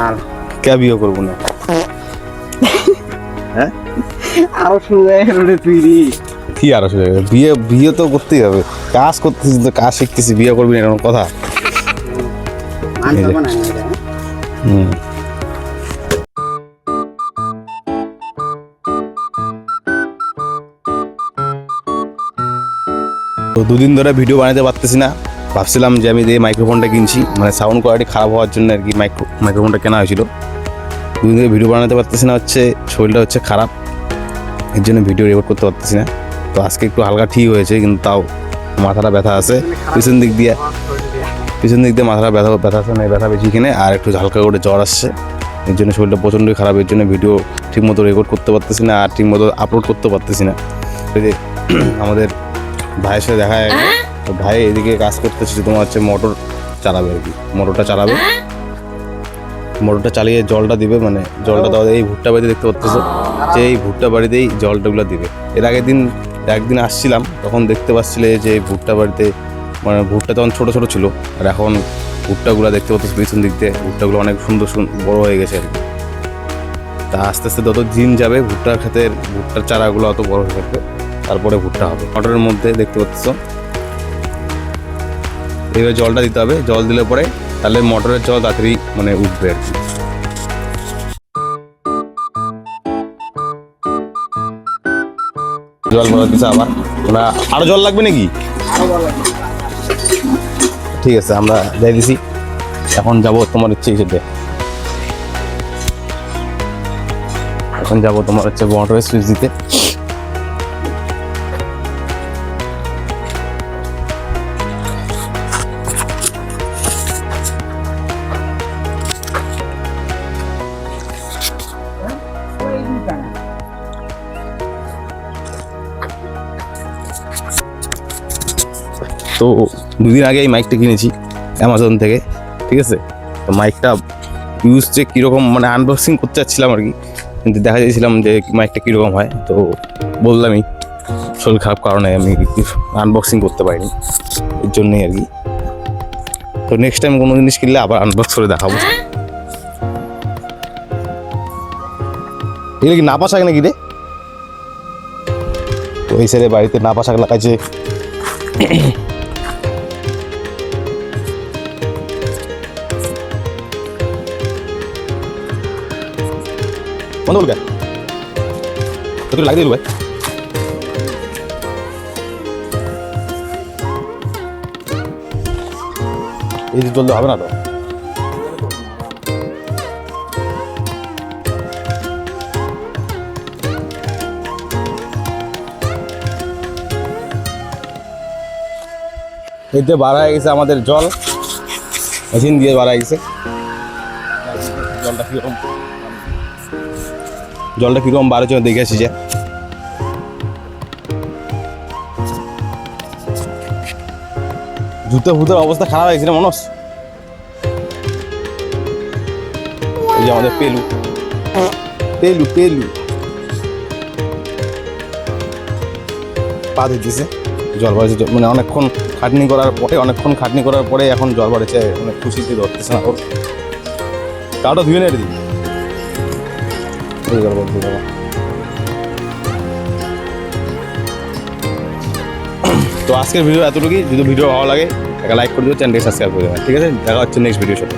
আর কে বিয়ে করবো না? হ্যাঁ আরো শুনে রোডে তুই কি আর আসলে বিয়ে বিয়ে তো করতেই হবে, কাজ করতেছিস তো, কাজ শিখতেছি, বিয়ে করবি না এরকম কথা? হুম। তো দুদিন ধরে ভিডিও বানাতে পারতেছি না, ভাবছিলাম যে আমি এই মাইক্রোফোনটা কিনছি, মানে সাউন্ড কোয়ালিটি খারাপ হওয়ার জন্য আর কি মাইক্রোফোনটা কেনা হয়েছিল। দুদিন ধরে ভিডিও বানাতে পারতেছি না, হচ্ছে শরীরটা হচ্ছে খারাপ, এর জন্য ভিডিও রেকর্ড করতে পারতেছি না। তো আজকে একটু হালকা ঠিক হয়েছে, কিন্তু তাও মাথাটা ব্যথা আছে পিছন দিক দিয়ে মাথাটা ব্যথা আছে, মানে ব্যথা বেশি কিনে, আর একটু হালকা করে জ্বর আসছে, এর জন্য শরীরটা প্রচণ্ডই খারাপ। এর জন্য ভিডিও ঠিকমতো রেকর্ড করতে পারতেছি না, আর ঠিকমতো আপলোড করতে পারতেছি না। ওই যে আমাদের ভাইয়ের সাথে দেখা যায়, তো ভাই এদিকে কাজ করতেছে, তোমার হচ্ছে মোটর চালাবে আর কি, মোটরটা চালিয়ে জলটা দিবে, মানে জলটা দেওয়া এই ভুট্টা বাড়িতে দেখতে পাচ্তেছো, যে এই ভুট্টা বাড়িতেই জলটাগুলো দিবে। এর আগের দিন একদিন আসছিলাম, তখন দেখতে পাচ্ছিলে যে ভুট্টা বাড়িতে, মানে ভুট্টা তখন ছোটো ছোটো ছিল, আর এখন ভুট্টাগুলো দেখতে পাচ্ছ পিছন দিক দিয়ে, ভুট্টাগুলো অনেক সুন্দর বড়ো হয়ে গেছে আর কি। তা আস্তে আস্তে যত দিন যাবে ভুট্টার চারাগুলো অত বড় হয়ে থাকবে, তারপরে ভুট্টা হবে। মোটরের মধ্যে দেখতে পাচ্ছ এইভাবে জলটা দিতে হবে, জল দিলে পরে তাহলে মোটরের জল তাড়াতাড়ি মানে উঠবে আর কি। জল ভরা দিচ্ছে আবার, ওরা আরো জল লাগবে নাকি? ঠিক আছে, আমরা যাই দিছি, এখন যাবো তোমার হচ্ছে হিসেবে, এখন যাবো তোমার হচ্ছে মোটরের সুইচ দিতে। তো দুদিন আগে এই মাইকটা কিনেছি অ্যামাজন থেকে, ঠিক আছে। তো মাইকটা ইউজ যে কীরকম, মানে আনবক্সিং করতে চাচ্ছিলাম আর কি, কিন্তু দেখা যাচ্ছিলাম যে মাইকটা কীরকম হয়, তো বললামই শরীর খারাপ কারণে আমি আনবক্সিং করতে পারিনি, এর জন্যই আর কি। তো নেক্সট টাইম কোনো জিনিস কিনলে আবার আনবক্স করে দেখাবো। এগুলো কি নাপা শাক নাকি রে? তো এই সাইডে বাড়িতে নাপা শাক লাগাইছে। বন্ধ বলবে তো লাগিয়ে দিল ভাই। এই যে জলদি হবে না তো, এতে বাড়া হয়ে গেছে আমাদের জল, মেশিন দিয়ে বাড়া গেছে। জলটা কিরকম বাড়ার জন্য দেখে আসি, যে জুতো ফুতোর অবস্থা খারাপ হয়েছে না মনস। এই যে আমাদের পেলু পা দিতেছে, জল বাড়ছে, মানে অনেকক্ষণ খাটনি করার পরে এখন জল বাড়েছে, অনেক খুশিতে ধরতেছে না ওর। কাউটা ধুয়ে নেই দিই জল বাড়ছে। তো আজকের ভিডিও এতটুকুই, যদি ভিডিও ভালো লাগে একটা লাইক করে দিও, চ্যানেলটি সাবস্ক্রাইব করে দেবেন, ঠিক আছে। দেখা হচ্ছে নেক্সট ভিডিওর সাথে।